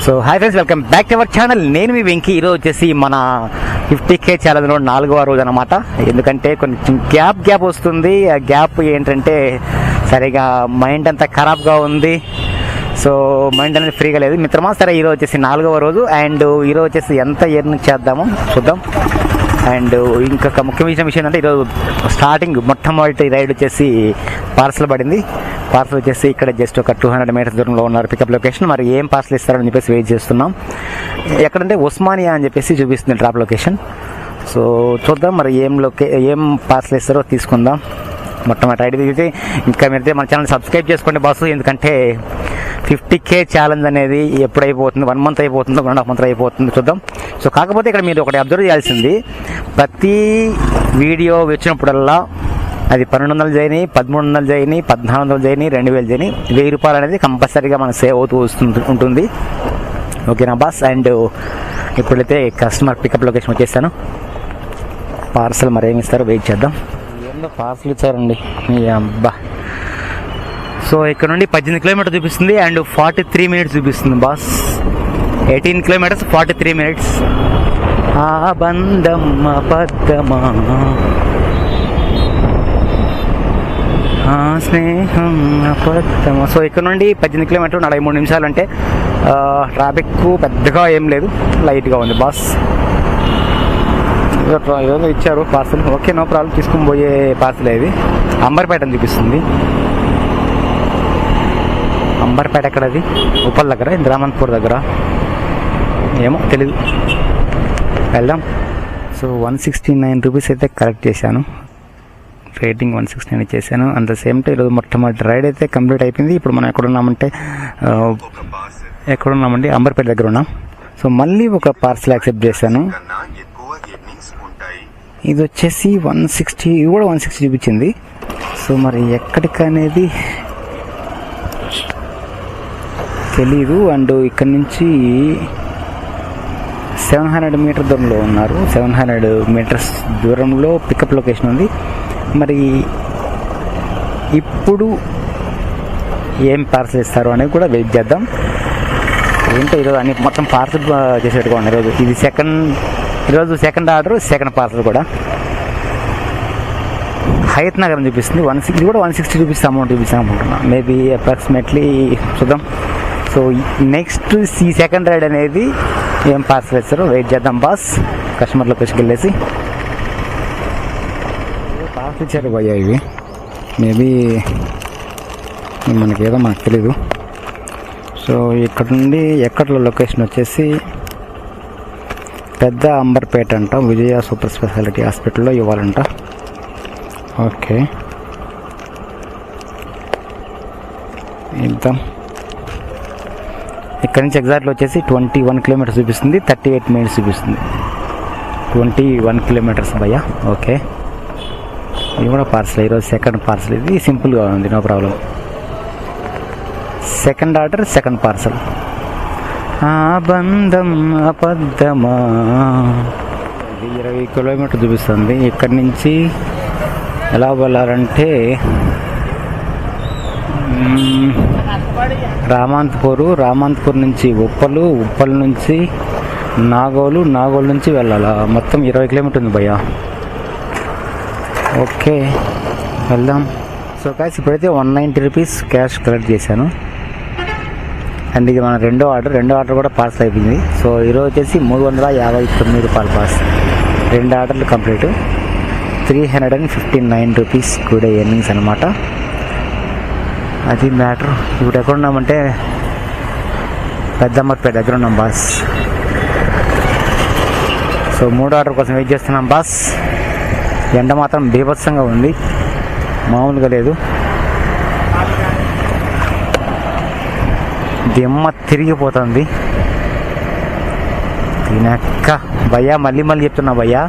So hi friends, welcome back to our channel. నేను మీ వెంకీ. ఈరోజు వచ్చేసి మన 50K ఛాలెంజ్లో 4వ రోజు అనమాట. ఎందుకంటే కొంచెం గ్యాప్ వస్తుంది. ఆ గ్యాప్ ఏంటంటే సరిగా మైండ్ అంతా ఖరాబ్గా ఉంది. సో మైండ్ అనేది ఫ్రీగా లేదు మిత్రమా. సరే, ఈరోజు వచ్చేసి 4వ రోజు అండ్ ఈరోజు వచ్చేసి ఎంత ఎర్న్ చేద్దామో చూద్దాం. అండ్ ఇంకొక ముఖ్యమైన విషయం ఏంటంటే ఈరోజు స్టార్టింగ్ మొట్టమొదటి రైడ్ వచ్చేసి పార్సల్ పడింది. పార్సల్ వచ్చేసి ఇక్కడ జస్ట్ ఒక 200 మీటర్స్ దూరంలో ఉన్నారు పికప్ లొకేషన్. మరి ఏం పార్సల్ ఇస్తారని చెప్పేసి వెయిట్ చేస్తున్నాం. ఎక్కడంటే ఉస్మానియా అని చెప్పేసి చూపిస్తుంది డ్రాప్ లొకేషన్. సో చూద్దాం మరి ఏం పార్సల్ ఇస్తారో తీసుకుందాం. మొట్టమొదటి రైడ్ ఇది. ఇంకా మీరైతే మన ఛానల్ సబ్స్క్రైబ్ చేసుకోండి బాసు. ఎందుకంటే 50K ఛాలెంజ్ అనేది ఎప్పుడు అయిపోతుంది, 1 మంత్ అయిపోతుందో 1.5 మంత్ అయిపోతుంది చూద్దాం. సో కాకపోతే ఇక్కడ మీరు ఒకటి అబ్జర్వ్ చేయాల్సింది, ప్రతి వీడియో వచ్చినప్పుడల్లా అది 1200 చేయని, 1300 చేయని, 1400 చేయని, 2000 చేయని, 1000 రూపాయలు అనేది కంపల్సరీగా మనకు సేవ్ అవుతూ ఉంటుంది. ఓకేనా బాస్. అండ్ ఇప్పుడైతే కస్టమర్ పికప్ లొకేషన్ వచ్చేసాను. పార్సల్ మరి ఏమి ఇస్తారో వెయిట్ చేద్దాం. ఏందో పార్సల్ ఇచ్చారండి అబ్బా. సో ఇక్కడ నుండి 18 కిలోమీటర్ చూపిస్తుంది అండ్ 43 మినిట్స్ చూపిస్తుంది బాస్. 18 kilometres 43 minutes. ఆ బంధం అబద్ధమా, స్నేహం అబద్ధమా. సో ఇక్కడ నుండి 18 కిలోమీటర్లు 43 నిమిషాలు. అంటే ట్రాఫిక్ పెద్దగా ఏం లేదు, లైట్గా ఉంది బాస్. ఏదో ఇచ్చారు పార్సల్. Okay, no problem. తీసుకుని పోయే పార్సల్ ఇది. అంబర్పేట అని చూపిస్తుంది. అంబర్పేట ఎక్కడది? ఉప్పల్ దగ్గర, రామంతపూర్ దగ్గర, ఏమో తెలీదు. వెళ్దాం. సో 169 రూపీస్ అయితే కలెక్ట్ చేశాను. రేటింగ్ 169 ఇచ్చేసాను. అట్ ద సేమ్ టైం ఈరోజు మొట్టమొదటి రైడ్ అయితే కంప్లీట్ అయిపోయింది. ఇప్పుడు మనం ఎక్కడున్నామండి? అంబర్పేట దగ్గర ఉన్నాం. సో మళ్ళీ ఒక పార్సల్ యాక్సెప్ట్ చేశాను. ఇది వచ్చేసి 160, ఇది కూడా 160 చూపించింది. సో మరి ఎక్కడికనేది తెలీదు. అండ్ ఇక్కడ నుంచి 700 మీటర్ దూరంలో ఉన్నారు. 700 మీటర్స్ దూరంలో పికప్ లొకేషన్ ఉంది. మరి ఇప్పుడు ఏం పార్సల్ ఇస్తారు అనేది కూడా వెయిట్ చేద్దాం. ఏంటో ఈరోజు అన్ని మొత్తం పార్సల్ చేసి పెట్టుకోండి. ఈరోజు సెకండ్ ఆర్డర్, సెకండ్ పార్సల్ కూడా. హయత్ నగర్ అని చూపిస్తుంది. ఇది కూడా 160 రూపీస్ అమౌంట్ చూపిస్తాను అనుకుంటున్నా. మేబీ అప్రాక్సిమేట్లీ చూద్దాం. సో నెక్స్ట్ ఈ సెకండ్ రైడ్ అనేది ఏం పార్సల్ ఇస్తారో వెయిట్ చేద్దాం బాస్. కస్టమర్ లొకేషన్కి వెళ్ళేసి పార్సల్ ఇచ్చారు భయ్యా. ఇవి మేబీ మనకు తెలీదు. సో ఇక్కడ నుండి ఎక్కడ లొకేషన్ వచ్చేసి పెద్ద అంబర్పేట అంట. విజయ సూపర్ స్పెషాలిటీ హాస్పిటల్లో ఇవ్వాలంట. ఓకే, ఇద్దాం. ఇక్కడ నుంచి ఎగ్జాక్ట్లో వచ్చేసి 21 కిలోమీటర్స్ చూపిస్తుంది, 38 మినిట్స్ చూపిస్తుంది. 21 కిలోమీటర్స్ భయ్యా. ఓకే, ఇది కూడా పార్సల్. ఈరోజు సెకండ్ పార్సల్. ఇది సింపుల్గా ఉంది, no problem. Second order, second parcel. ఆ బంధం అబద్ధమా. ఇది 20 కిలోమీటర్ చూపిస్తుంది. ఇక్కడి నుంచి ఎలా వెళ్ళాలంటే రామాంతపూర్ నుంచి ఉప్పల్ నుంచి నాగోలు నుంచి వెళ్ళాలా. మొత్తం 20 కిలోమీటర్ ఉంది భయ్యా. ఓకే, వెళ్దాం. సో కాస్ ఇప్పుడైతే 190 రూపీస్ క్యాష్ కలెక్ట్ చేశాను. అండ్ ఇది మన రెండో ఆర్డర్ కూడా పార్సల్ అయిపోయింది. సో ఈరోజు వచ్చేసి 359 రూపాయలు పాస్. 2 ఆర్డర్లు కంప్లీట్. 359 రూపీస్ కూడా ఎర్నింగ్స్ అనమాట. అది మ్యాటర్. ఇప్పుడు ఎక్కడ ఉన్నామంటే పెద్దమ్మపేట దగ్గర ఉన్నాం బాస్. సో 3 ఆర్డర్ కోసం వెయిట్ చేస్తున్నాం బాస్. ఎండ మాత్రం బీభత్సంగా ఉంది, మామూలుగా లేదు. దిమ్మ తిరిగిపోతుంది. తినక్క భయ్యా. మళ్ళీ చెప్తున్నా భయ్యా,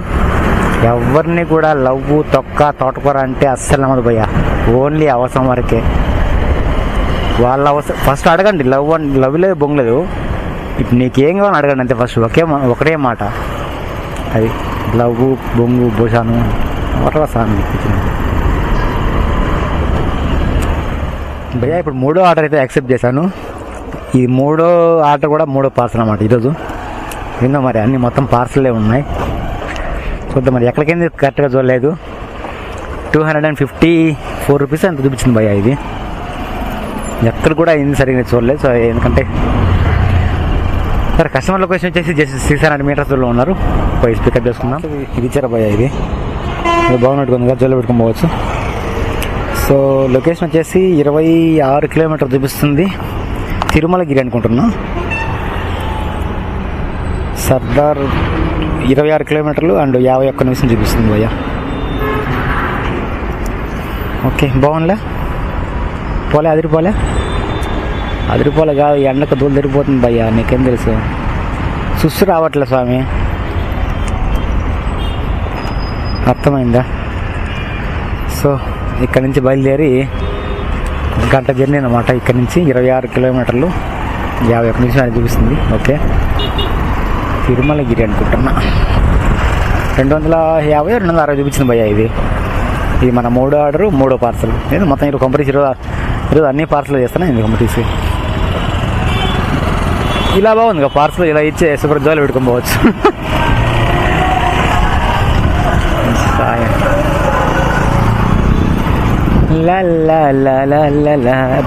ఎవరిని కూడా లవ్, తోటకూర అంటే అస్సలు నమ్మదు భయ్యా. ఓన్లీ అవసరం వరకే. వాళ్ళ అవసరం ఫస్ట్ అడగండి. లవ్ లేదు, బొంగలేదు. ఇప్పుడు నీకేం కావాలని అడగండి అంతే. ఫస్ట్ ఒకటే మాట, అది లవ్, బొంగు, భూషాను ఒకటే సార్. భయ్యా ఇప్పుడు 3వ ఆర్డర్ అయితే యాక్సెప్ట్ చేశాను. ఇది మూడో ఆర్డర్ కూడా మూడో పార్సల్ అన్నమాట ఈరోజు. ఏందో మరి అన్నీ మొత్తం పార్సల్లే ఉన్నాయి. చూద్దాం మరి ఎక్కడికైంది కరెక్ట్గా చూడలేదు. 254 రూపీస్ అంత చూపించింది భయ్యా. ఇది ఎక్కడ కూడా అయింది సరిగ్గా చూడలేదు. సో ఎందుకంటే సరే కస్టమర్ లొకేషన్ వచ్చేసి జస్ట్ 600 మీటర్స్ దూరంలో ఉన్నారు. పోయి పికప్ చేసుకుందాం. ఇది ఇచ్చారా భయ్యా, ఇది బాగున్నట్టుగా ఉంది కదా, జోలో పెట్టుకొని పోవచ్చు. సో లొకేషన్ వచ్చేసి 26 కిలోమీటర్ చూపిస్తుంది. తిరుమలగిరి అనుకుంటున్నా. సర్దార్ 26 కిలోమీటర్లు అండ్ 51 నిమిషం చూపిస్తుంది భయ్యా. ఓకే బాగుందిలే. అదిరిపోలే కాదు, ఎండకు దూలు తిరిగిపోతుంది భయ్యా. నీకేం తెలుసు, సుస్సు రావట్లే స్వామి, అర్థమైందా? సో ఇక్కడ నుంచి బయలుదేరి గంట జర్నీ అనమాట. ఇక్కడ నుంచి 26 కిలోమీటర్లు 51 నిమిషాలు చూపిస్తుంది. ఓకే తిరుమలగిరి అనుకుంటున్నా. 250 260 చూపించింది భయ్యా. ఇది మన మూడో ఆర్డరు మూడో పార్సల్. నేను మొత్తం ఈరోజు కంపెనీస్ ఈరోజు అన్ని పార్సల్ చేస్తాను. ఇది కంపెనీస్ ఇలా బాగుంది పార్సల్, ఇలా ఇచ్చే సూపర్ జోలు పెట్టుకొని పోవచ్చు.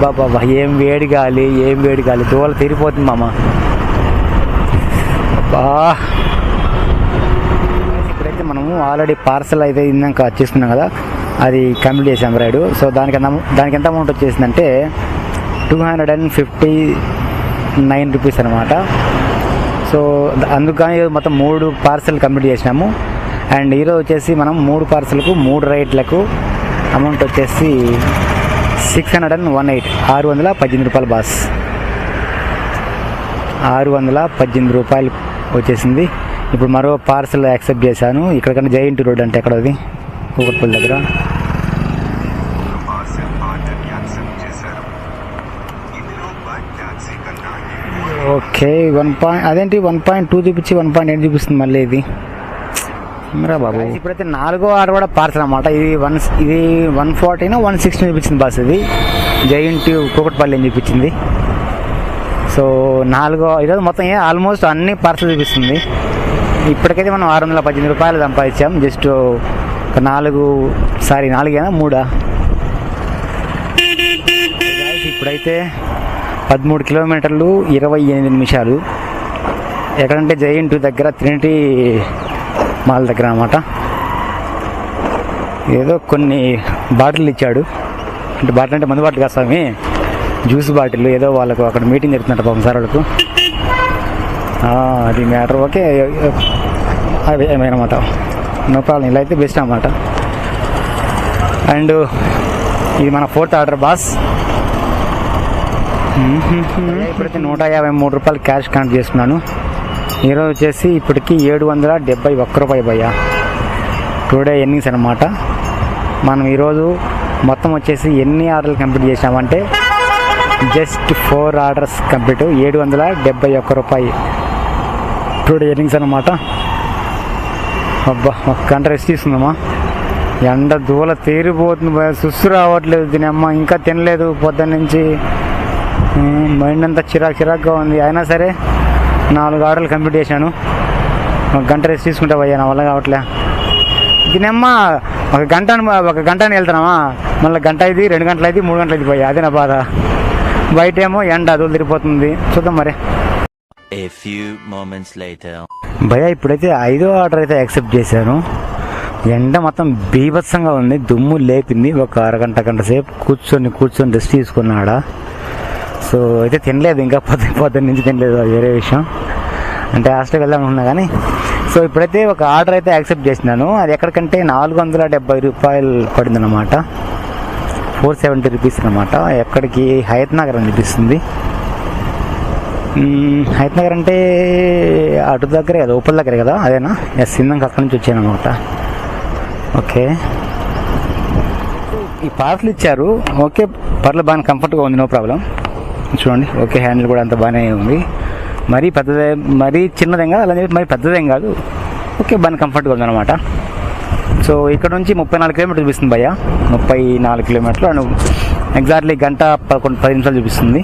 బాబా ఏం వేడి గాలి దోల తీరిపోతుంది మామ. బా ఇప్పుడైతే మనము ఆల్రెడీ పార్సల్ అయితే ఇందాక వచ్చేస్తున్నాం కదా, అది కంప్లీట్ చేసాం రైడ్. సో దానికి ఎంత అమౌంట్ వచ్చేసిందంటే 259 రూపీస్ అనమాట. సో అందుకని మొత్తం 3 పార్సల్ కంప్లీట్ చేసినాము. అండ్ ఈరోజు వచ్చేసి మనం 3 పార్సల్కు 3 రైడ్లకు అమౌంట్ వచ్చేసి 618 రూపాయలు బాస్. 618 రూపాయలు వచ్చేసింది. ఇప్పుడు మరో పార్సల్ యాక్సెప్ట్ చేశాను. ఇక్కడికన్నా జైంట్ రోడ్ అంటే ఎక్కడది, కూకట్పల్లి దగ్గర. ఓకే 1.2 చూపించి 1.8 చూపిస్తుంది మళ్ళీ. ఇది బాబు ఇప్పుడైతే 4వ ఆర్డర్ కూడా పార్సల్ అన్నమాట. ఇది 140 160 చూపించింది బాస్. ఇది జైంట్ కూకట్పల్లి అని చూపించింది. సో ఈరోజు మొత్తం ఆల్మోస్ట్ అన్ని పార్సల్ చూపిస్తుంది. ఇప్పటికైతే మనం 618 రూపాయలు సంపాదించాం. జస్ట్ ఒక 3 ఇప్పుడైతే 13 కిలోమీటర్లు 28 నిమిషాలు. ఎక్కడంటే జైంట్ దగ్గర ట్రినిటీ మాల్ దగ్గర అన్నమాట. ఏదో కొన్ని బాటిల్ ఇచ్చాడు. బాటిల్ అంటే మందు బాటిల్ కాదు స్వామి, జ్యూస్ బాటిల్. ఏదో వాళ్ళకు అక్కడ మీటింగ్ జరుగుతుందంట పాపం సార్ వాళ్ళకు, అది మ్యాటర్. ఓకే అవి ఏమైనమాట, నో ప్రాబ్లం. ఇలా అయితే బెస్ట్ అన్నమాట. అండ్ ఇది మన 4th ఆర్డర్ బాస్. ఇప్పుడైతే 153 రూపాయలు క్యాష్ కనెక్ట్ చేసుకున్నాను. ఈరోజు వచ్చేసి ఇప్పటికి 771 రూపాయి భయ్యా. టుడే ఎర్నింగ్స్ అనమాట. మనం ఈరోజు మొత్తం వచ్చేసి ఎన్ని ఆర్డర్లు కంప్లీట్ చేసామంటే జస్ట్ 4 ఆర్డర్స్ కంప్లీట్. 771 రూపాయి టుడే ఎర్నింగ్స్ అనమాట. అబ్బా ఒక గంట రెస్ట్ తీసుకుందామా. ఎండ దూల తీరిపోతుంది భయ, సుస్సు రావట్లేదు. తినమ్మా ఇంకా తినలేదు పొద్దున్న నుంచి. మైండ్ అంతా చిరాకుగా ఉంది. అయినా సరే 4 ఆర్డర్లు కంప్లీట్ చేశాను. ఒక గంట రెస్ట్ తీసుకుంటా భయ్యా, నా వల్ల కావట్లే. దీనమ్మా ఒక గంటని వెళ్తున్నామా, మళ్ళీ గంట అయింది, 2 గంటలు అయింది, 3 గంటలు అయింది భయ్యా. అదే నా బాధ. బయట ఏమో ఎండ అదులు తిరిగిపోతుంది. చూద్దాం మరి. భయ్యా ఇప్పుడైతే 5వ ఆర్డర్ అయితే యాక్సెప్ట్ చేశాను. ఎండ మొత్తం బీభత్సంగా ఉంది, దుమ్ము లేపింది. ఒక అరగంట గంట సేపు కూర్చొని రెస్ట్ తీసుకున్నాడా. సో అయితే తినలేదు, ఇంకా పొద్దున్న నుంచి తినలేదు, అది వేరే విషయం. అంటే హాస్టల్కి వెళ్దాం అనుకున్నా కానీ. సో ఇప్పుడైతే ఒక ఆర్డర్ అయితే యాక్సెప్ట్ చేసినాను. అది ఎక్కడికంటే 470 రూపాయలు పడిందన్నమాట. 470 రూపీస్ అనమాట. ఎక్కడికి, హయత్ నగర్ అని చూపిస్తుంది. హయత్ నగర్ అంటే అటు దగ్గరే కదా, ఉప్పల్ దగ్గరే కదా, అదేనా? ఎస్, ఇందాక అక్కడి నుంచి వచ్చాను అనమాట. ఓకే ఈ పార్సల్ ఇచ్చారు. ఓకే పర్లేదు, బాగా కంఫర్ట్గా ఉంది, నో ప్రాబ్లం. చూడండి ఓకే, హ్యాండిల్ కూడా అంత బాగానే ఉంది. మరీ పెద్దదే, మరీ చిన్నదేం కాదు, అలా చెప్పి మరీ పెద్దదేం కాదు. ఓకే బాగా కంఫర్ట్గా ఉందన్నమాట. సో ఇక్కడ నుంచి 34 కిలోమీటర్లు చూపిస్తుంది భయ్యా. 34 కిలోమీటర్లు అండ్ ఎగ్జాక్ట్లీ గంట 10 నిమిషాలు చూపిస్తుంది.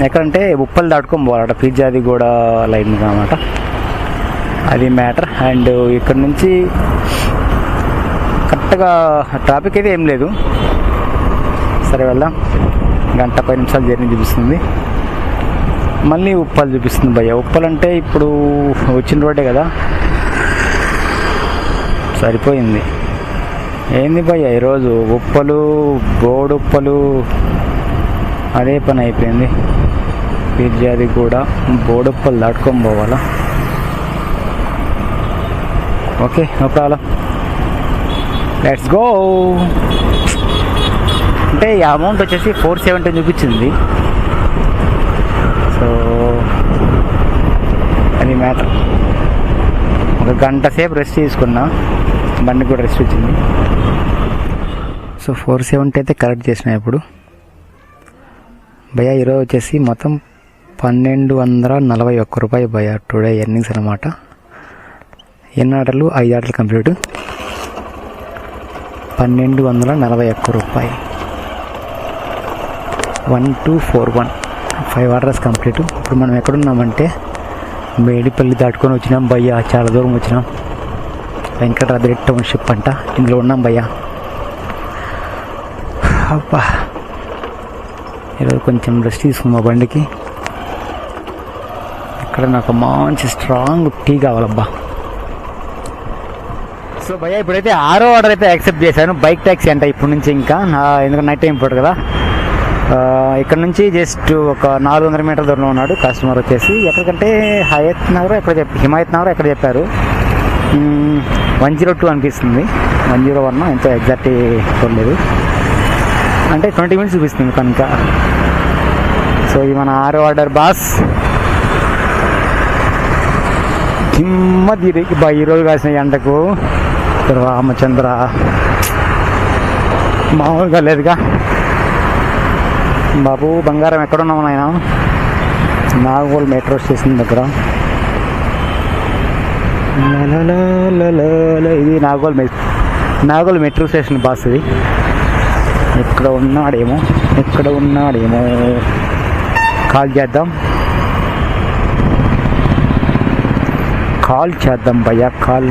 ఎక్కడంటే ఉప్పల్ దాటుకొని పోవాలట, పిజ్జాది కూడా లైన్ అన్నమాట, అది మ్యాటర్. అండ్ ఇక్కడ నుంచి కరెక్ట్గా ట్రాఫిక్ అయితే ఏం లేదు. సరే వెళ్దాం. 1-10 నిమిషాలు జర్నీ చూపిస్తుంది. మళ్ళీ ఉప్పల్ చూపిస్తుంది భయ్య. ఉప్పల్ అంటే ఇప్పుడు వచ్చిన రోడ్డే కదా, సరిపోయింది. ఏంది భయ్య ఈరోజు ఉప్పలు బోడుప్పలు అదే పని అయిపోయింది. పిజ్జాది కూడా బోడుప్పలు దాటుకొని పోవాలా. Okay, no problem, let's go. అంటే ఈ అమౌంట్ వచ్చేసి 470 చూపించింది. సో అది మ్యాటర్. ఒక గంట సేపు రెస్ట్ తీసుకున్నా, బండికి కూడా రెస్ట్ వచ్చింది. సో 470 అయితే కరెక్ట్ చేసిన. ఇప్పుడు భయ్యా ఈరోజు వచ్చేసి మొత్తం 1241 రూపాయలు భయ్యా టుడే ఎర్నింగ్స్ అనమాట. ఎన్ని ఆర్డర్లు? 5 ఆర్డర్లు కంప్లీట్. 1241 రూపాయలు. 1241, 5 ఆర్డర్స్ కంప్లీట్. ఇప్పుడు మనం ఎక్కడున్నామంటే మేడిపల్లి దాటుకొని వచ్చినాం భయ్యా, చాలా దూరం వచ్చినాం. వెంకటరాద్రి టౌన్షిప్ అంట, ఇందులో ఉన్నాం భయ్యా. అబ్బా ఈరోజు కొంచెం రెస్ట్ తీసుకున్నాం బండికి. ఇక్కడ నాకు మంచి స్ట్రాంగ్ టీ కావాలబ్బా. సో భయ్యా ఇప్పుడైతే 6వ ఆర్డర్ అయితే యాక్సెప్ట్ చేశాను. బైక్ ట్యాక్సీ అంట ఇప్పటి నుంచి, ఇంకా ఎందుకంటే నైట్ టైం ఇప్పుడు కదా. ఇక్కడ నుంచి జస్ట్ ఒక 400 మీటర్ల దూరంలో ఉన్నాడు కస్టమర్ వచ్చేసి. ఎక్కడికంటే హయత్ నగర్ ఎక్కడ హిమాయత్ నగర్ ఎక్కడ చెప్పారు. 102 అనిపిస్తుంది, 101 ఎంతో ఎగ్జాక్ట్ చూడలేదు. అంటే 20 మినిట్స్ చూపిస్తుంది కనుక. సో ఇది మన 6వ ఆర్డర్ బాస్. హిమ్మత్ ఈరోజు కాసిన ఎండకు రామచంద్ర మామూలుగా లేదుగా. బాబు బంగారం ఎక్కడున్నావు నాయన? నాగోల్ మెట్రో స్టేషన్ దగ్గర. ఇది నాగోల్ మెట్రో స్టేషన్ బాస్. ఇది ఎక్కడ ఉన్నాడేమో కాల్ చేద్దాం భయ్యా, కాల్.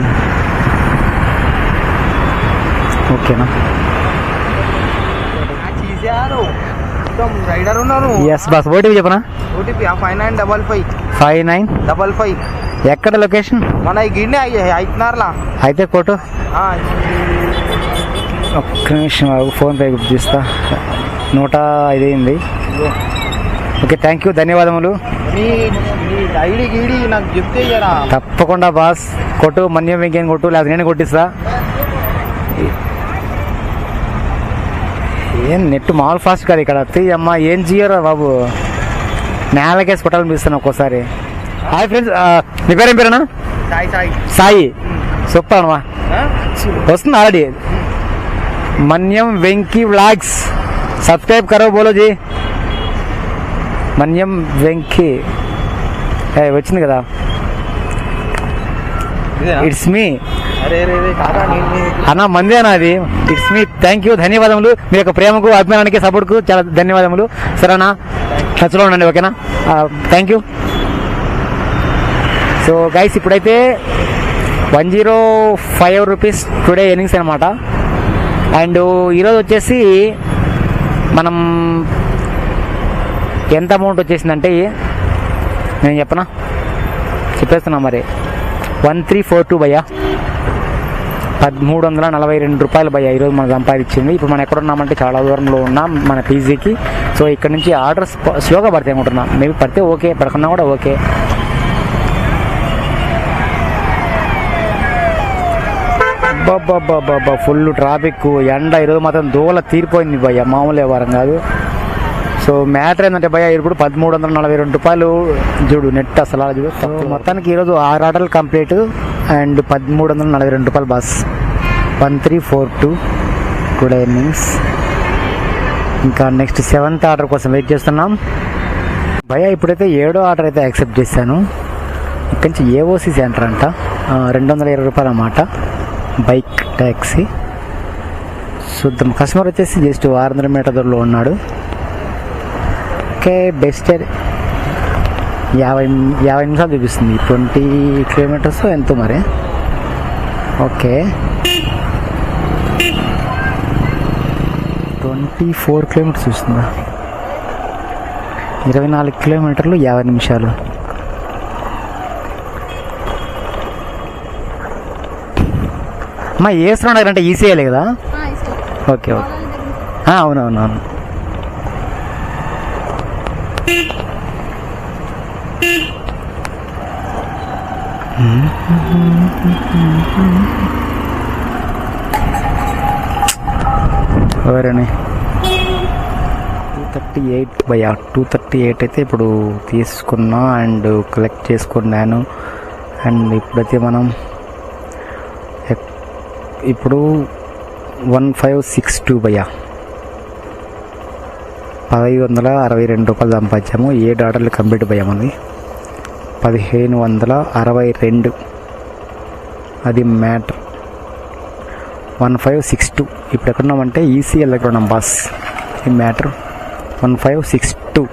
ఓకేనా? రైడర్ ఉన్నారు. Yes boss. ఓటీపీ చెప్పనా? ఓటీపీ 5955 5955. ఎక్కడ లొకేషన్? మన గిన్నె అయితున్నారులా అయితే కోటు. ఒక్క నిమిషం ఫోన్ పే చేస్తా. 105 అయింది. ఓకే, థ్యాంక్ యూ, ధన్యవాదములు. ఐడి గీడి నాకు చెప్తే తప్పకుండా బాస్. కొట్టు, మన్యం వెంకేం కొట్టు, లేదా నేను కొట్టిస్తా. ఏం నెట్ మామూలు ఫాస్ట్ కాదు ఇక్కడ. అమ్మ ఏం చేయరా బాబు, నేలకేసి కొట్టాలనిపిస్తాను ఒక్కోసారి. హాయ్ ఫ్రెండ్స్, నీ పేరేం పేరేనా? సాయి. సూపర్ అమ్మా, వస్తుంది ఆల్రెడీ. మన్యం వెంకీ వ్లాగ్స్ సబ్స్క్రైబ్ కరో బోలో జీ. మన్యం వెంకీ వచ్చింది కదా. ఇట్స్ మీ అన్న, మందేనా అది? It's me. థ్యాంక్ యూ, ధన్యవాదములు. మీ యొక్క ప్రేమకు, అభిమానానికి, సపోర్ట్కు చాలా ధన్యవాదములు. సరేనా? టచ్లో ఉండండి, ఓకేనా? Thank you. సో గైస్ ఇప్పుడైతే 105 రూపీస్ టుడే ఎర్నింగ్స్ అనమాట. అండ్ ఈరోజు వచ్చేసి మనం ఎంత అమౌంట్ వచ్చేసిందంటే నేను చెప్పేస్తున్నా మరి. 1342 భయ్యా, 1342 రూపాయలు భయ్యా ఈరోజు మనం సంపాదించింది. ఇప్పుడు మనం ఎక్కడ ఉన్నామంటే చాలా దూరంలో ఉన్నాం మన పీజీకి. సో ఇక్కడ నుంచి ఆర్డర్స్ స్లోగా పడతాయి అనుకుంటున్నా. మేబీ పడితే ఓకే, పడకున్నా కూడా ఓకే. బాబా ఫుల్ ట్రాఫిక్, ఎండ ఈరోజు మాత్రం దూల తీరిపోయింది భయ్య, మామూలు వ్యవహారం కాదు. సో మ్యాటర్ ఏంటంటే భయ్య ఇప్పుడు 1342 రూపాయలు చూడు నెట్ అసలు చూడు. మొత్తానికి ఈరోజు 6 ఆర్డర్లు కంప్లీట్ అండ్ 1342 రూపాయలు బాస్. 1342 today earnings. ఇంకా నెక్స్ట్ 7th ఆర్డర్ కోసం వెయిట్ చేస్తున్నాం భయ్య. ఇప్పుడైతే 7వ ఆర్డర్ అయితే యాక్సెప్ట్ చేశాను. ఇక్కడి నుంచి ఏఓసి సెంటర్ అంట, 220 రూపాయలు అన్నమాట బైక్ ట్యాక్సీ. చూద్దాం. కస్టమర్ వచ్చేసి జస్ట్ 600 మీటర్ దూరంలో ఉన్నాడు. ఓకే బెస్ట్ 50 నిమిషాలు చూపిస్తుంది. 20 కిలోమీటర్స్ ఎంతో మరి. Okay 24 kilometres చూస్తుందా? 24 కిలోమీటర్లు 50 నిమిషాలు. అమ్మా ఏసుకున్నాడు అంటే ఈసీఏలే కదా? ఓకే ఓకే అవునవునవును. ఎవరని 238 అయితే ఇప్పుడు తీసుకున్నా అండ్ కలెక్ట్ చేసుకున్నాను. అండ్ ఇప్పుడైతే మనం ఇప్పుడు 1562 భయ్యా 1562 రూపాయలు సంపాదించాము. 7 ఆర్డర్లు కంప్లీట్ భయ్యా మనది 1562. అది మ్యాటర్. 1562 ఇప్పుడు ఎక్కడున్నామంటే ఈసీఎల్ దగ్గర ఉన్నాం బాస్. ఈ మ్యాటర్ 1562.